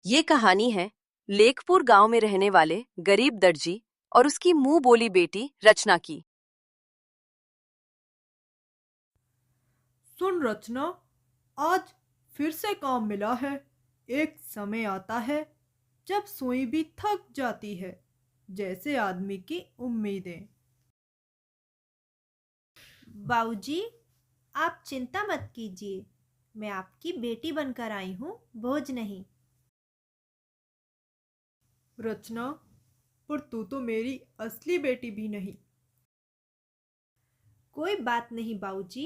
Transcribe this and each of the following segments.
ये कहानी है लेखपुर गांव में रहने वाले गरीब दर्जी और उसकी मुंह बोली बेटी रचना की। सुन रचना, आज फिर से काम मिला है। एक समय आता है जब सुई भी थक जाती है, जैसे आदमी की उम्मीदें। बाऊजी, आप चिंता मत कीजिए। मैं आपकी बेटी बनकर आई हूँ, बोझ नहीं। रचना, पर तू तो मेरी असली बेटी भी नहीं। कोई बात नहीं बाऊजी,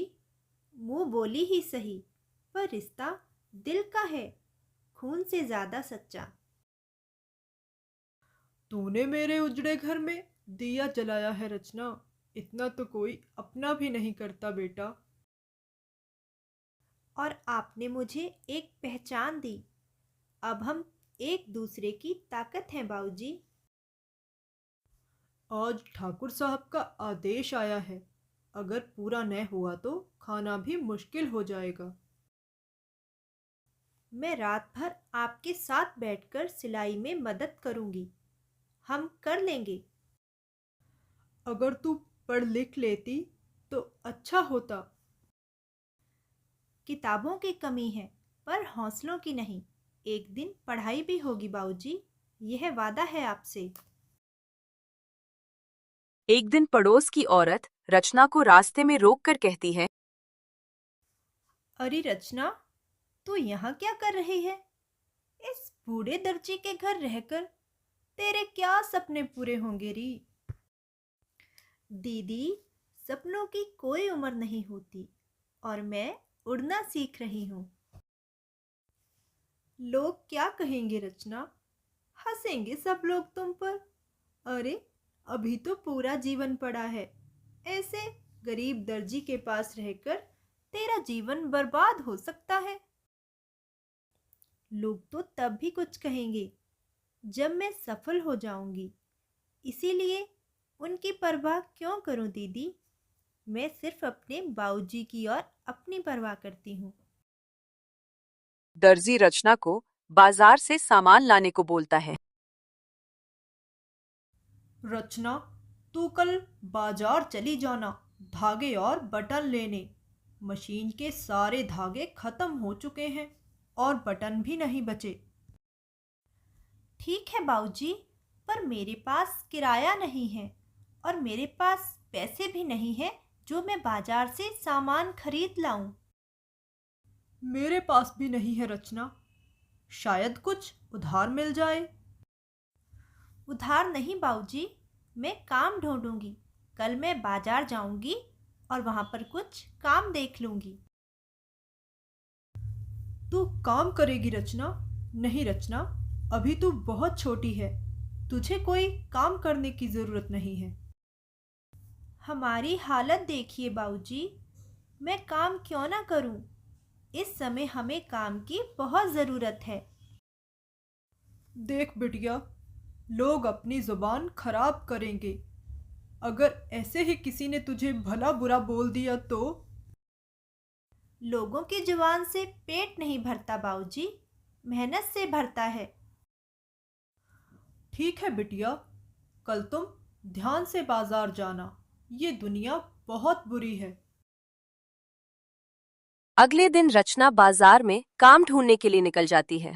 मुंह बोली ही सही, पर रिश्ता दिल का है, खून से ज्यादा सच्चा। तूने मेरे उजड़े घर में दिया जलाया है रचना। इतना तो कोई अपना भी नहीं करता बेटा। और आपने मुझे एक पहचान दी। अब हम एक दूसरे की ताकत हैं बाऊजी। आज ठाकुर साहब का आदेश आया है। अगर पूरा न हुआ तो खाना भी मुश्किल हो जाएगा। मैं रात भर आपके साथ बैठकर सिलाई में मदद करूंगी। हम कर लेंगे। अगर तू पढ़ लिख लेती तो अच्छा होता। किताबों की कमी है, पर हौसलों की नहीं। एक दिन पढ़ाई भी होगी बाऊजी, यह वादा है आपसे। एक दिन पड़ोस की औरत रचना को रास्ते में रोककर कहती है, अरे रचना, तू यहाँ क्या कर रही है? इस बूढ़े दर्जी के घर रहकर तेरे क्या सपने पूरे होंगे री? दीदी, सपनों की कोई उम्र नहीं होती और मैं उड़ना सीख रही हूँ। लोग क्या कहेंगे रचना? हंसेंगे सब लोग तुम पर। अरे, अभी तो पूरा जीवन पड़ा है। ऐसे गरीब दर्जी के पास रहकर तेरा जीवन बर्बाद हो सकता है। लोग तो तब भी कुछ कहेंगे जब मैं सफल हो जाऊंगी। इसीलिए उनकी परवाह क्यों करूं दीदी? मैं सिर्फ अपने बाऊजी की और अपनी परवाह करती हूँ। दर्जी रचना को बाजार से सामान लाने को बोलता है। रचना, तू कल बाजार चली जाना, धागे और बटन लेने। मशीन के सारे धागे खत्म हो चुके हैं और बटन भी नहीं बचे। ठीक है बाऊजी, पर मेरे पास किराया नहीं है और मेरे पास पैसे भी नहीं है जो मैं बाजार से सामान खरीद लाऊं। मेरे पास भी नहीं है रचना। शायद कुछ उधार मिल जाए। उधार नहीं बाऊजी, मैं काम ढूंढूंगी। कल मैं बाजार जाऊंगी और वहां पर कुछ काम देख लूंगी। तू काम करेगी रचना? नहीं रचना, अभी तू बहुत छोटी है। तुझे कोई काम करने की जरूरत नहीं है। हमारी हालत देखिए बाऊजी, मैं काम क्यों ना करूं? इस समय हमें काम की बहुत ज़रूरत है। देख बिटिया, लोग अपनी जुबान खराब करेंगे। अगर ऐसे ही किसी ने तुझे भला बुरा बोल दिया तो? लोगों की जुबान से पेट नहीं भरता बाऊजी, मेहनत से भरता है। ठीक है बिटिया, कल तुम ध्यान से बाजार जाना। ये दुनिया बहुत बुरी है। अगले दिन रचना बाजार में काम ढूंढने के लिए निकल जाती है।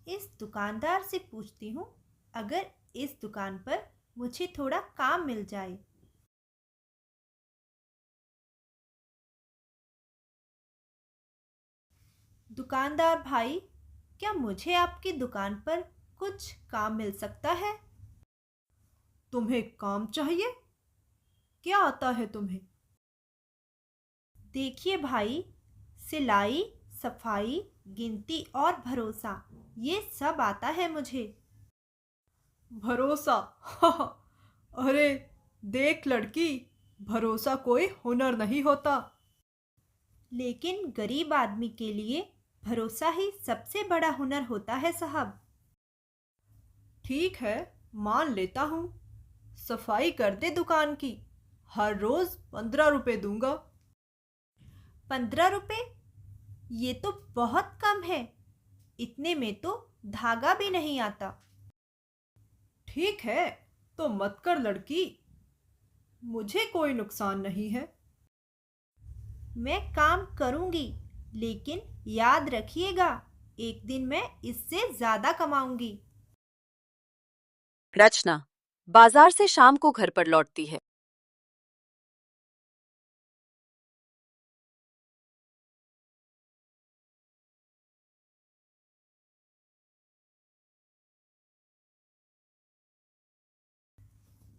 इस दुकानदार से पूछती हूँ, अगर इस दुकान पर मुझे थोड़ा काम मिल जाए। दुकानदार भाई, क्या मुझे आपकी दुकान पर कुछ काम मिल सकता है? तुम्हें काम चाहिए? क्या आता है तुम्हें? देखिए भाई, सिलाई, सफाई, गिनती और भरोसा, ये सब आता है मुझे। भरोसा? अरे देख लड़की, भरोसा कोई हुनर नहीं होता। लेकिन गरीब आदमी के लिए भरोसा ही सबसे बड़ा हुनर होता है साहब। ठीक है, मान लेता हूँ। सफाई कर दे दुकान की, हर रोज 15 रुपए दूंगा। 15 रुपए? ये तो बहुत कम है। इतने में तो धागा भी नहीं आता। ठीक है, तो मत कर लड़की, मुझे कोई नुकसान नहीं है। मैं काम करूंगी, लेकिन याद रखिएगा, एक दिन मैं इससे ज्यादा कमाऊंगी। रचना बाजार से शाम को घर पर लौटती है।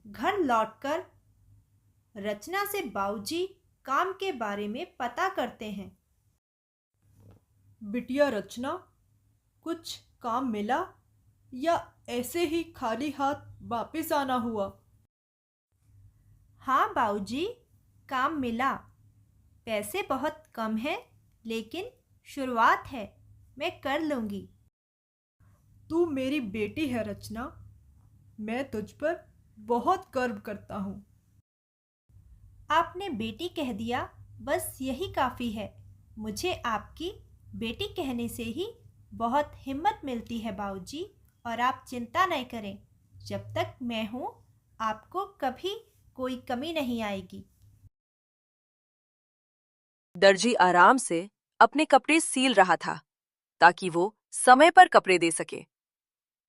घर लौटकर रचना से बाबूजी काम के बारे में पता करते हैं। बिटिया रचना, कुछ काम मिला या ऐसे ही खाली हाथ वापस आना हुआ? हाँ बाबूजी, काम मिला। पैसे बहुत कम हैं, लेकिन शुरुआत है, मैं कर लूंगी। तू मेरी बेटी है रचना, मैं तुझ पर बहुत गर्व करता हूँ। आपने बेटी कह दिया, बस यही काफ़ी है। मुझे आपकी बेटी कहने से ही बहुत हिम्मत मिलती है बाबूजी। और आप चिंता नहीं करें, जब तक मैं हूँ आपको कभी कोई कमी नहीं आएगी। दर्जी आराम से अपने कपड़े सील रहा था ताकि वो समय पर कपड़े दे सके।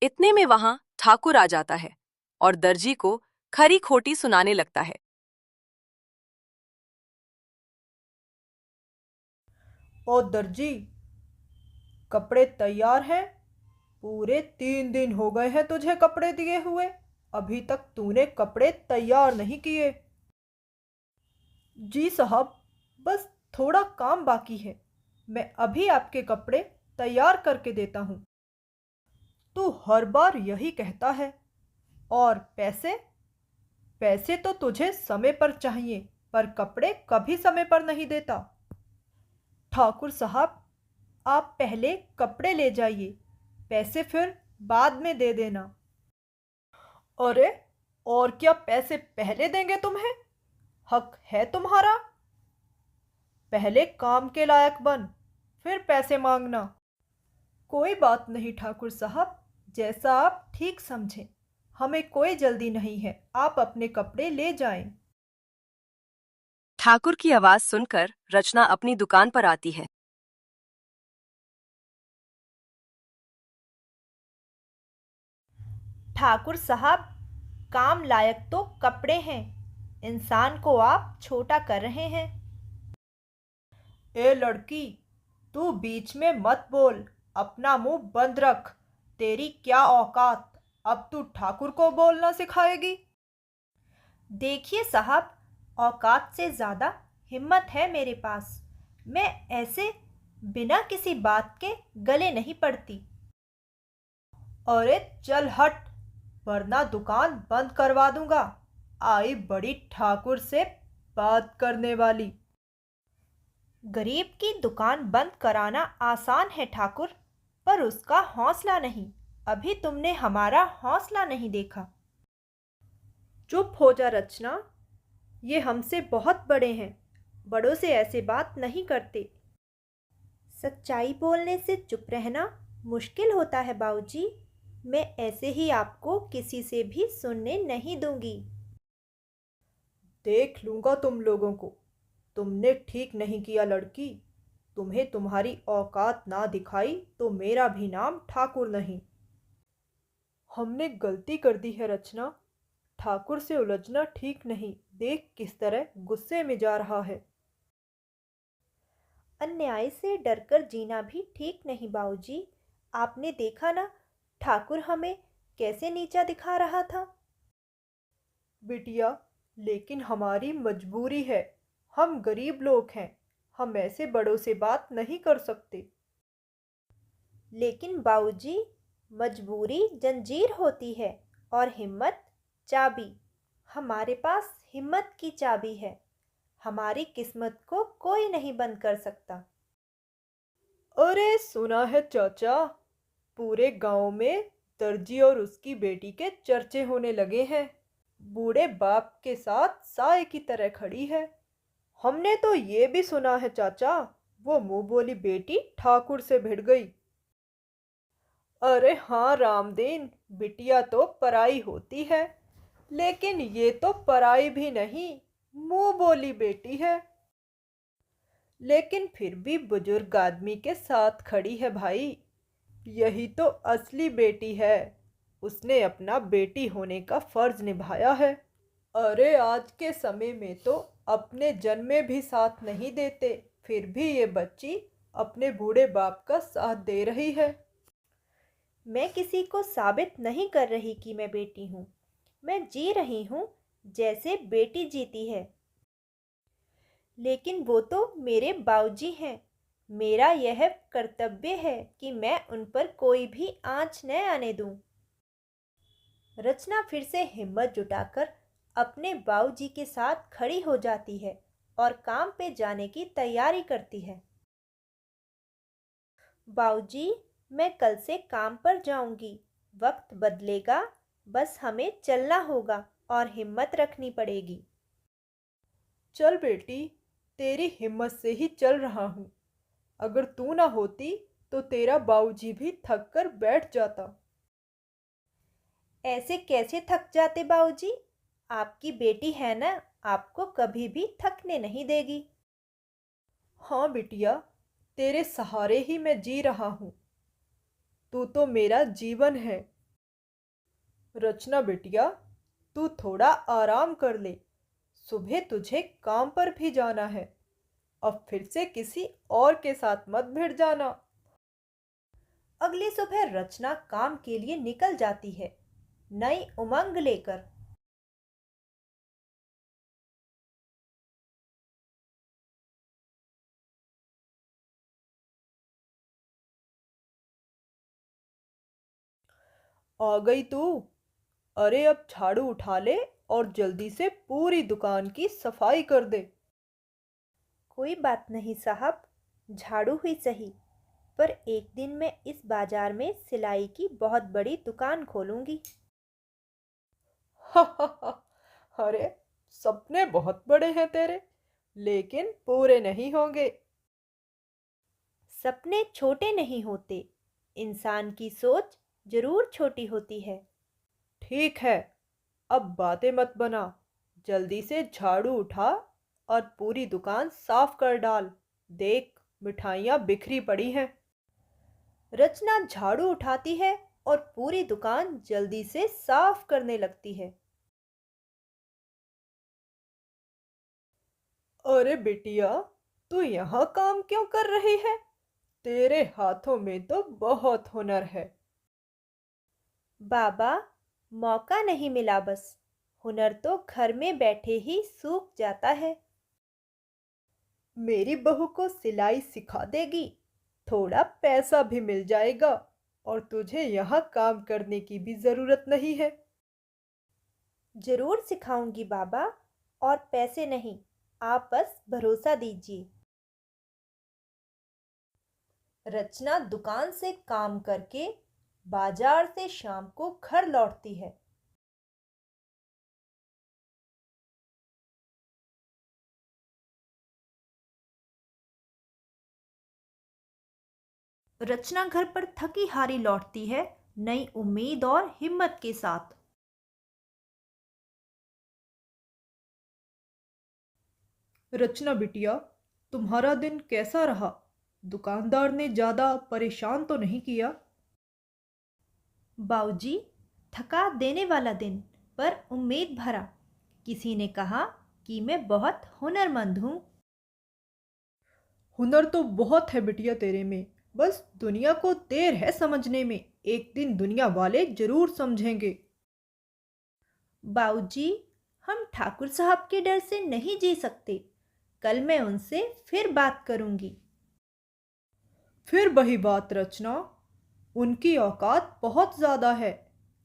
इतने में वहां ठाकुर आ जाता है और दर्जी को खरी खोटी सुनाने लगता है। ओ दर्जी, कपड़े तैयार हैं। पूरे 3 दिन हो गए हैं तुझे कपड़े दिए हुए, अभी तक तूने कपड़े तैयार नहीं किए। जी साहब, बस थोड़ा काम बाकी है, मैं अभी आपके कपड़े तैयार करके देता हूँ। तू हर बार यही कहता है। और पैसे? पैसे तो तुझे समय पर चाहिए, पर कपड़े कभी समय पर नहीं देता। ठाकुर साहब, आप पहले कपड़े ले जाइए, पैसे फिर बाद में दे देना। अरे, और क्या पैसे पहले देंगे तुम्हें? हक है तुम्हारा। पहले काम के लायक बन, फिर पैसे मांगना। कोई बात नहीं ठाकुर साहब, जैसा आप ठीक समझें। हमें कोई जल्दी नहीं है, आप अपने कपड़े ले जाएं। ठाकुर की आवाज सुनकर रचना अपनी दुकान पर आती है। ठाकुर साहब, काम लायक तो कपड़े हैं, इंसान को आप छोटा कर रहे हैं। ए लड़की, तू बीच में मत बोल, अपना मुंह बंद रख। तेरी क्या औकात, अब तू ठाकुर को बोलना सिखाएगी? देखिए साहब, औकात से ज़्यादा हिम्मत है मेरे पास। मैं ऐसे बिना किसी बात के गले नहीं पड़ती। अरे चल हट, वरना दुकान बंद करवा दूंगा। आई बड़ी ठाकुर से बात करने वाली। गरीब की दुकान बंद कराना आसान है ठाकुर, पर उसका हौसला नहीं। अभी तुमने हमारा हौसला नहीं देखा। चुप हो जा रचना, ये हमसे बहुत बड़े हैं, बड़ों से ऐसे बात नहीं करते। सच्चाई बोलने से चुप रहना मुश्किल होता है बाबूजी। मैं ऐसे ही आपको किसी से भी सुनने नहीं दूंगी। देख लूंगा तुम लोगों को। तुमने ठीक नहीं किया लड़की, तुम्हें तुम्हारी औकात ना दिखाई तो मेरा भी नाम ठाकुर नहीं। हमने गलती कर दी है रचना, ठाकुर से उलझना ठीक नहीं। देख किस तरह गुस्से में जा रहा है। अन्याय से डरकर जीना भी ठीक नहीं बाबूजी। आपने देखा ना, ठाकुर हमें कैसे नीचा दिखा रहा था। बिटिया, लेकिन हमारी मजबूरी है, हम गरीब लोग हैं, हम ऐसे बड़ों से बात नहीं कर सकते। लेकिन बाबूजी, मजबूरी जंजीर होती है और हिम्मत चाबी। हमारे पास हिम्मत की चाबी है। हमारी किस्मत को कोई नहीं बंद कर सकता। अरे सुना है चाचा, पूरे गांव में दर्जी और उसकी बेटी के चर्चे होने लगे हैं। बूढ़े बाप के साथ साए की तरह खड़ी है। हमने तो ये भी सुना है चाचा, वो मुंह बोली बेटी ठाकुर से भिड़ गई। अरे हाँ रामदीन, बिटिया तो पराई होती है, लेकिन ये तो पराई भी नहीं, मुंह बोली बेटी है। लेकिन फिर भी बुजुर्ग आदमी के साथ खड़ी है भाई। यही तो असली बेटी है। उसने अपना बेटी होने का फर्ज निभाया है। अरे आज के समय में तो अपने जन्मे भी साथ नहीं देते, फिर भी ये बच्ची अपने बूढ़े बाप का साथ दे रही है। मैं किसी को साबित नहीं कर रही कि मैं बेटी हूँ। मैं जी रही हूँ जैसे बेटी जीती है। लेकिन वो तो मेरे बाऊजी हैं। मेरा यह कर्तव्य है कि मैं उन पर कोई भी आंच न आने दूं। रचना फिर से हिम्मत जुटाकर अपने बाऊजी के साथ खड़ी हो जाती है और काम पे जाने की तैयारी करती है। बाऊजी, मैं कल से काम पर जाऊंगी। वक्त बदलेगा, बस हमें चलना होगा और हिम्मत रखनी पड़ेगी। चल बेटी, तेरी हिम्मत से ही चल रहा हूँ। अगर तू ना होती तो तेरा बाबूजी भी थक कर बैठ जाता। ऐसे कैसे थक जाते बाऊजी? आपकी बेटी है ना, आपको कभी भी थकने नहीं देगी। हाँ बिटिया, तेरे सहारे ही मैं जी रहा हूँ। तू तो मेरा जीवन है। रचना बिटिया, तू थोड़ा आराम कर ले। सुबह तुझे काम पर भी जाना है। अब फिर से किसी और के साथ मत भिड़ जाना। अगली सुबह रचना काम के लिए निकल जाती है, नई उमंग लेकर। आ गई तू? अरे अब झाड़ू उठा ले और जल्दी से पूरी दुकान की सफाई कर दे। कोई बात नहीं साहब, झाड़ू हुई सही, पर एक दिन मैं इस बाजार में सिलाई की बहुत बड़ी दुकान खोलूंगी। अरे, सपने बहुत बड़े हैं तेरे, लेकिन पूरे नहीं होंगे। सपने छोटे नहीं होते, इंसान की सोच जरूर छोटी होती है। ठीक है, अब बातें मत बना। जल्दी से झाड़ू उठा और पूरी दुकान साफ कर डाल। देख, मिठाइयाँ बिखरी पड़ी हैं। रचना झाड़ू उठाती है और पूरी दुकान जल्दी से साफ करने लगती है। अरे बिटिया, तू यहाँ काम क्यों कर रही है? तेरे हाथों में तो बहुत हुनर है। बाबा, मौका नहीं मिला बस। हुनर तो घर में बैठे ही सूख जाता है। मेरी बहू को सिलाई सिखा देगी, थोड़ा पैसा भी मिल जाएगा और तुझे यहाँ काम करने की भी जरूरत नहीं है। जरूर सिखाऊंगी बाबा, और पैसे नहीं, आप बस भरोसा दीजिए। रचना दुकान से काम करके बाजार से शाम को घर लौटती है। रचना घर पर थकी हारी लौटती है, नई उम्मीद और हिम्मत के साथ। रचना बिटिया, तुम्हारा दिन कैसा रहा? दुकानदार ने ज्यादा परेशान तो नहीं किया? बाऊजी, थका देने वाला दिन, पर उम्मीद भरा। किसी ने कहा कि मैं बहुत हुनरमंद हूँ। हुनर तो बहुत है बिटिया तेरे में, बस दुनिया को देर है समझने में। एक दिन दुनिया वाले जरूर समझेंगे। बाऊजी, हम ठाकुर साहब के डर से नहीं जी सकते। कल मैं उनसे फिर बात करूंगी। फिर वही बात रचना, उनकी औकात बहुत ज्यादा है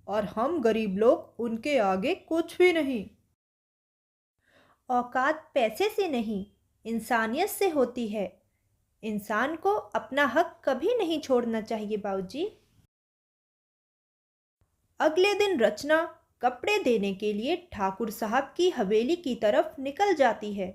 और हम गरीब लोग उनके आगे कुछ भी नहीं। औकात पैसे से नहीं, इंसानियत से होती है। इंसान को अपना हक कभी नहीं छोड़ना चाहिए बाऊजी। अगले दिन रचना कपड़े देने के लिए ठाकुर साहब की हवेली की तरफ निकल जाती है।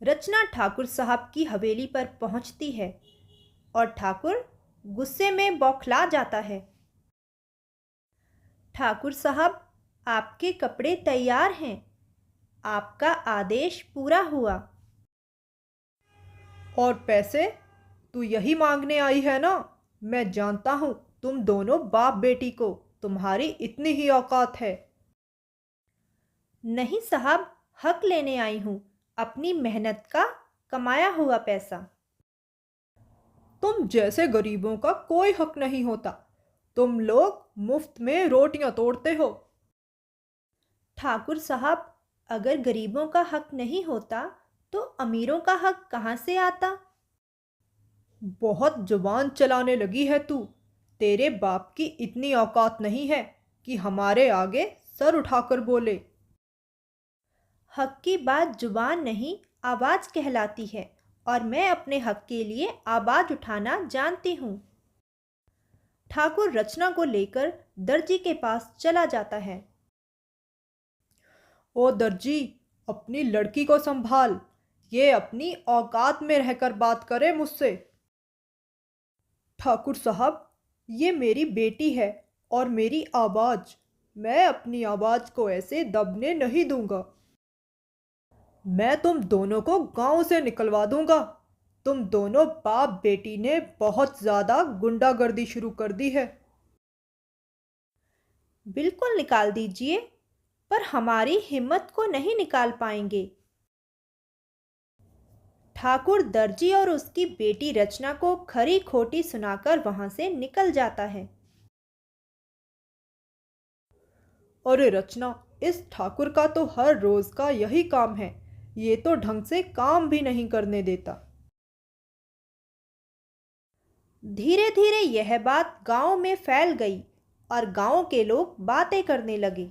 रचना ठाकुर साहब की हवेली पर पहुंचती है और ठाकुर गुस्से में बौखला जाता है। ठाकुर साहब, आपके कपड़े तैयार हैं। आपका आदेश पूरा हुआ। और पैसे? तू यही मांगने आई है ना? मैं जानता हूँ तुम दोनों बाप बेटी को तुम्हारी इतनी ही औकात है। नहीं साहब, हक लेने आई हूँ, अपनी मेहनत का कमाया हुआ पैसा। तुम जैसे गरीबों का कोई हक नहीं होता। तुम लोग मुफ्त में रोटियां तोड़ते हो। ठाकुर साहब, अगर गरीबों का हक नहीं होता तो अमीरों का हक कहाँ से आता? बहुत जुबान चलाने लगी है तू। तेरे बाप की इतनी औकात नहीं है कि हमारे आगे सर उठाकर बोले। हक की बात जुबान नहीं, आवाज कहलाती है और मैं अपने हक के लिए आवाज उठाना जानती हूँ। ठाकुर रचना को लेकर दर्जी के पास चला जाता है। ओ दर्जी, अपनी लड़की को संभाल। ये अपनी औकात में रहकर बात करे मुझसे। ठाकुर साहब, ये मेरी बेटी है और मेरी आवाज। मैं अपनी आवाज को ऐसे दबने नहीं दूंगा। मैं तुम दोनों को गांव से निकलवा दूंगा। तुम दोनों बाप बेटी ने बहुत ज्यादा गुंडागर्दी शुरू कर दी है। बिल्कुल निकाल दीजिए, पर हमारी हिम्मत को नहीं निकाल पाएंगे। ठाकुर दर्जी और उसकी बेटी रचना को खरी खोटी सुनाकर वहां से निकल जाता है। अरे रचना, इस ठाकुर का तो हर रोज का यही काम है। ये तो ढंग से काम भी नहीं करने देता। धीरे धीरे यह बात गांव में फैल गई और गांव के लोग बातें करने लगे।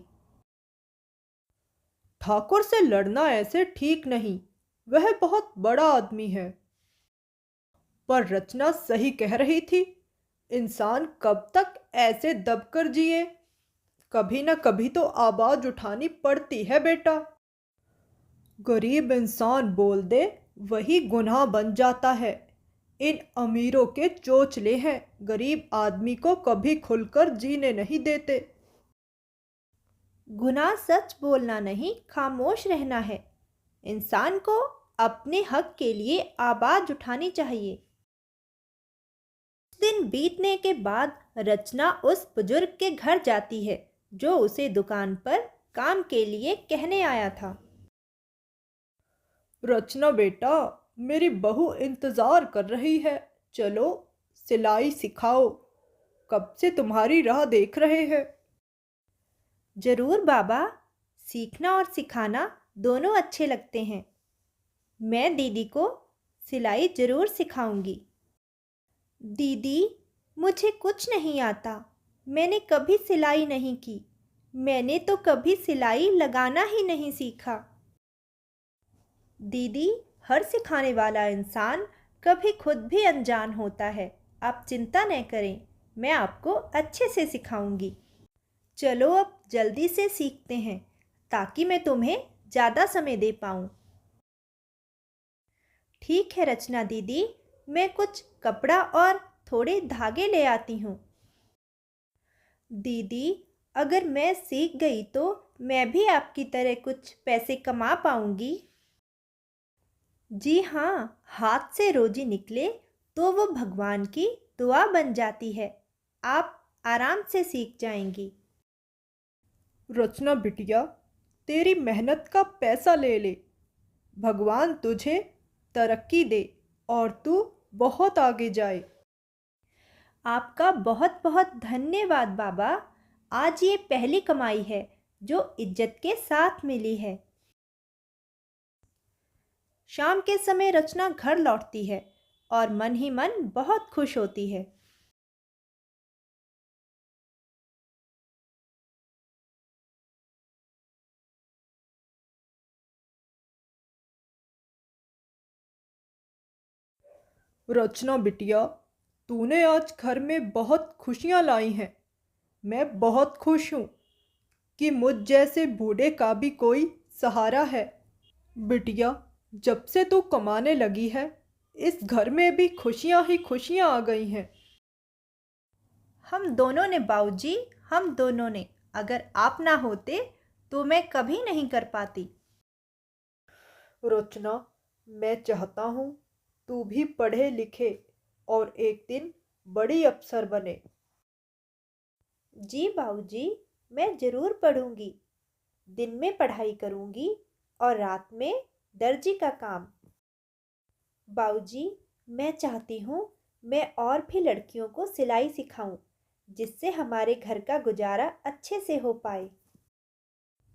ठाकुर से लड़ना ऐसे ठीक नहीं। वह बहुत बड़ा आदमी है। पर रचना सही कह रही थी। इंसान कब तक ऐसे दबकर जिए? कभी न कभी तो आवाज उठानी पड़ती है बेटा। गरीब इंसान बोल दे वही गुनाह बन जाता है। इन अमीरों के चोचले हैं, गरीब आदमी को कभी खुलकर जीने नहीं देते। गुनाह सच बोलना नहीं, खामोश रहना है। इंसान को अपने हक के लिए आवाज उठानी चाहिए। कुछ दिन बीतने के बाद रचना उस बुजुर्ग के घर जाती है जो उसे दुकान पर काम के लिए कहने आया था। रचना बेटा, मेरी बहू इंतजार कर रही है। चलो सिलाई सिखाओ। कब से तुम्हारी राह देख रहे हैं। जरूर बाबा, सीखना और सिखाना दोनों अच्छे लगते हैं। मैं दीदी को सिलाई जरूर सिखाऊंगी। दीदी, मुझे कुछ नहीं आता। मैंने कभी सिलाई नहीं की। मैंने तो कभी सिलाई लगाना ही नहीं सीखा। दीदी, हर सिखाने वाला इंसान कभी खुद भी अनजान होता है। आप चिंता न करें, मैं आपको अच्छे से सिखाऊंगी। चलो अब जल्दी से सीखते हैं ताकि मैं तुम्हें ज़्यादा समय दे पाऊँ। ठीक है रचना दीदी, मैं कुछ कपड़ा और थोड़े धागे ले आती हूँ। दीदी, अगर मैं सीख गई तो मैं भी आपकी तरह कुछ पैसे कमा पाऊंगी। जी हाँ, हाथ से रोजी निकले तो वो भगवान की दुआ बन जाती है। आप आराम से सीख जाएंगी। रचना बिटिया, तेरी मेहनत का पैसा ले ले। भगवान तुझे तरक्की दे और तू बहुत आगे जाए। आपका बहुत बहुत धन्यवाद बाबा। आज ये पहली कमाई है जो इज्जत के साथ मिली है। शाम के समय रचना घर लौटती है और मन ही मन बहुत खुश होती है। रचना बिटिया, तूने आज घर में बहुत खुशियां लाई हैं। मैं बहुत खुश हूँ कि मुझ जैसे बूढ़े का भी कोई सहारा है। बिटिया, जब से तू कमाने लगी है, इस घर में भी खुशियां ही खुशियां आ गई हैं। हम दोनों ने बाबूजी, हम दोनों ने। अगर आप ना होते तो मैं कभी नहीं कर पाती। रचना, मैं चाहता हूँ तू भी पढ़े लिखे और एक दिन बड़ी अफसर बने। जी बाबूजी, मैं ज़रूर पढ़ूंगी। दिन में पढ़ाई करूंगी और रात में दर्जी का काम। बाबूजी, मैं चाहती हूँ मैं और भी लड़कियों को सिलाई सिखाऊं, जिससे हमारे घर का गुजारा अच्छे से हो पाए।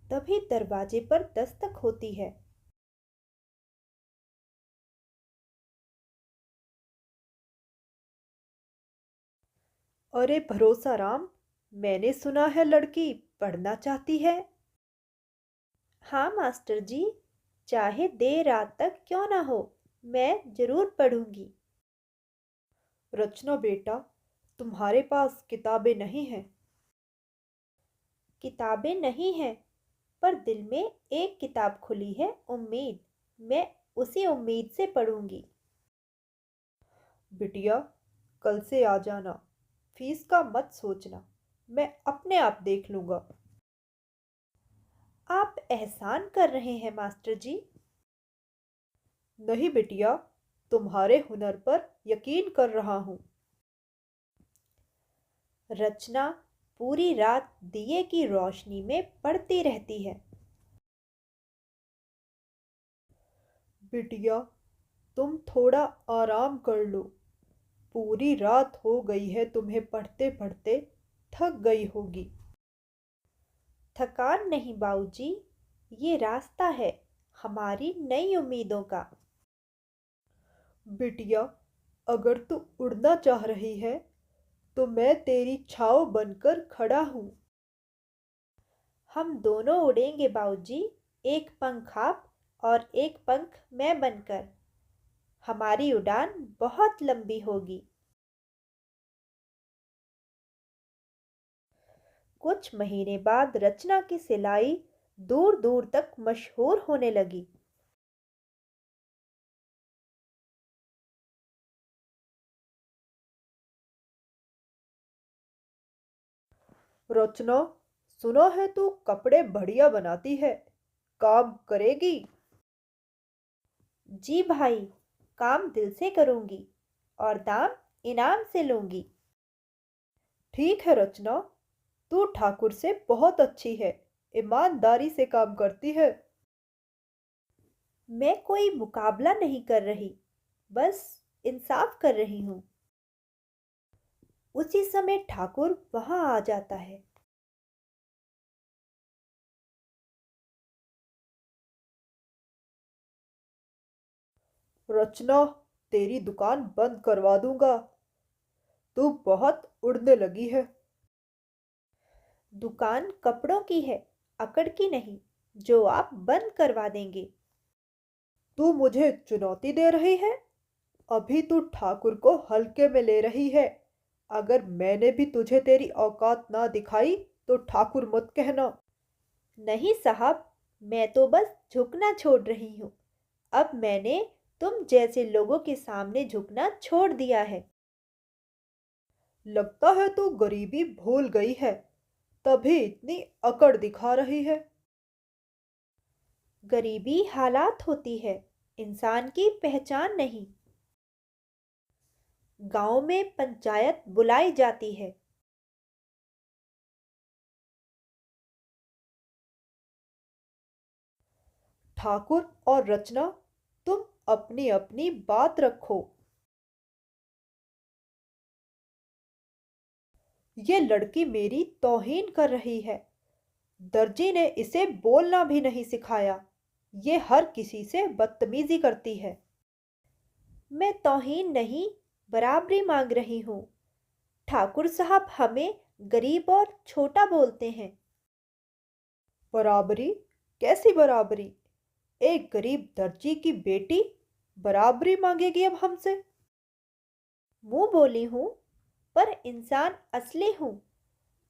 तभी दरवाजे पर दस्तक होती है। अरे भरोसा राम, मैंने सुना है लड़की पढ़ना चाहती है। हाँ मास्टर जी, चाहे देर रात तक क्यों ना हो, मैं ज़रूर पढ़ूंगी। रचना बेटा, तुम्हारे पास किताबें नहीं हैं। किताबें नहीं हैं, पर दिल में एक किताब खुली है, उम्मीद। मैं उसी उम्मीद से पढ़ूंगी। बिटिया, कल से आ जाना। फीस का मत सोचना, मैं अपने आप देख लूंगा। आप एहसान कर रहे हैं मास्टर जी। नहीं बिटिया, तुम्हारे हुनर पर यकीन कर रहा हूँ। रचना पूरी रात दिए की रोशनी में पढ़ती रहती है। बिटिया, तुम थोड़ा आराम कर लो। पूरी रात हो गई है तुम्हें पढ़ते पढ़ते, थक गई होगी। थकान नहीं बाबूजी, ये रास्ता है हमारी नई उम्मीदों का। बिटिया, अगर तू उड़ना चाह रही है तो मैं तेरी छाँव बनकर खड़ा हूँ। हम दोनों उड़ेंगे बाबूजी, एक पंख आप और एक पंख मैं बनकर। हमारी उड़ान बहुत लंबी होगी। कुछ महीने बाद रचना की सिलाई दूर दूर तक मशहूर होने लगी। रचना, सुना है तू कपड़े बढ़िया बनाती है, काम करेगी? जी भाई, काम दिल से करूंगी और दाम इनाम से लूंगी। ठीक है रचना, तू ठाकुर से बहुत अच्छी है, ईमानदारी से काम करती है। मैं कोई मुकाबला नहीं कर रही, बस इंसाफ कर रही हूँ। उसी समय ठाकुर वहां आ जाता है। रचना, तेरी दुकान बंद करवा दूंगा। तू बहुत उड़ने लगी है। दुकान कपड़ों की है, अकड़ की नहीं, जो आप बंद करवा देंगे। तू मुझे चुनौती दे रही है? अभी तू ठाकुर को हल्के में ले रही है। अगर मैंने भी तुझे तेरी औकात ना दिखाई तो ठाकुर मत कहना। नहीं साहब, मैं तो बस झुकना छोड़ रही हूँ। अब मैंने तुम जैसे लोगों के सामने झुकना छोड़ दिया है। लगता है तू गरीबी भूल गई है, तभी इतनी अकड़ दिखा रही है। गरीबी हालात होती है, इंसान की पहचान नहीं। गांव में पंचायत बुलाई जाती है। ठाकुर और रचना, तुम अपनी अपनी बात रखो। ये लड़की मेरी तौहीन कर रही है। दर्जी ने इसे बोलना भी नहीं सिखाया। ये हर किसी से बदतमीजी करती है। मैं तौहीन नहीं, बराबरी मांग रही हूँ। ठाकुर साहब हमें गरीब और छोटा बोलते हैं। बराबरी? कैसी बराबरी? एक गरीब दर्जी की बेटी बराबरी मांगेगी अब हमसे? मुंह बोली हूँ, पर इंसान असली हूँ।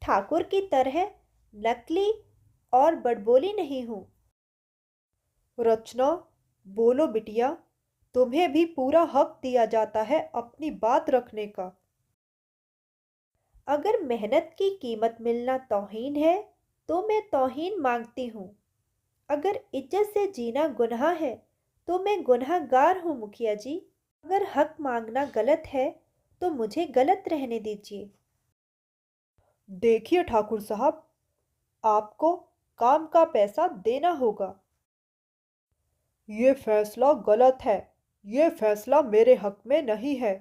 ठाकुर की तरह नकली और बड़बोली नहीं हूँ। रचना, बोलो बिटिया, तुम्हें भी पूरा हक दिया जाता है अपनी बात रखने का। अगर मेहनत की कीमत मिलना तौहीन है, तो मैं तौहीन मांगती हूँ। अगर इज्जत से जीना गुनाह है, तो मैं गुनहगार हूँ मुखिया जी। अगर हक मांगना गलत है, तो मुझे गलत रहने दीजिए। देखिए ठाकुर साहब, आपको काम का पैसा देना होगा। ये फैसला गलत है। ये फैसला मेरे हक में नहीं है।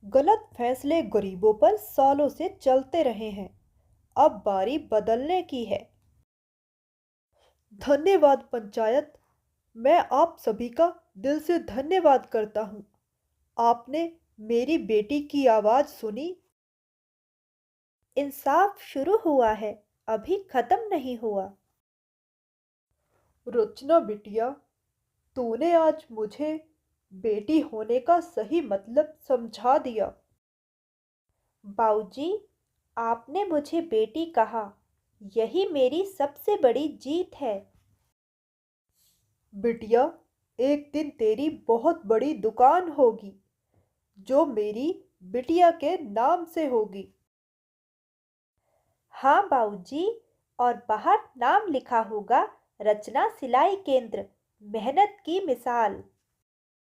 गलत फैसले गरीबों पर सालों से चलते रहे हैं। अब बारी बदलने की है। धन्यवाद पंचायत। मैं आप सभी का दिल से धन्यवाद करता हूँ। आपने मेरी बेटी की आवाज़ सुनी। इंसाफ शुरू हुआ है, अभी खत्म नहीं हुआ। रचना बिटिया, तूने आज मुझे बेटी होने का सही मतलब समझा दिया। बाऊजी, आपने मुझे बेटी कहा, यही मेरी सबसे बड़ी जीत है। बिटिया, एक दिन तेरी बहुत बड़ी दुकान होगी, जो मेरी बिटिया के नाम से होगी। हाँ बाऊजी, और बाहर नाम लिखा होगा, रचना सिलाई केंद्र, मेहनत की मिसाल।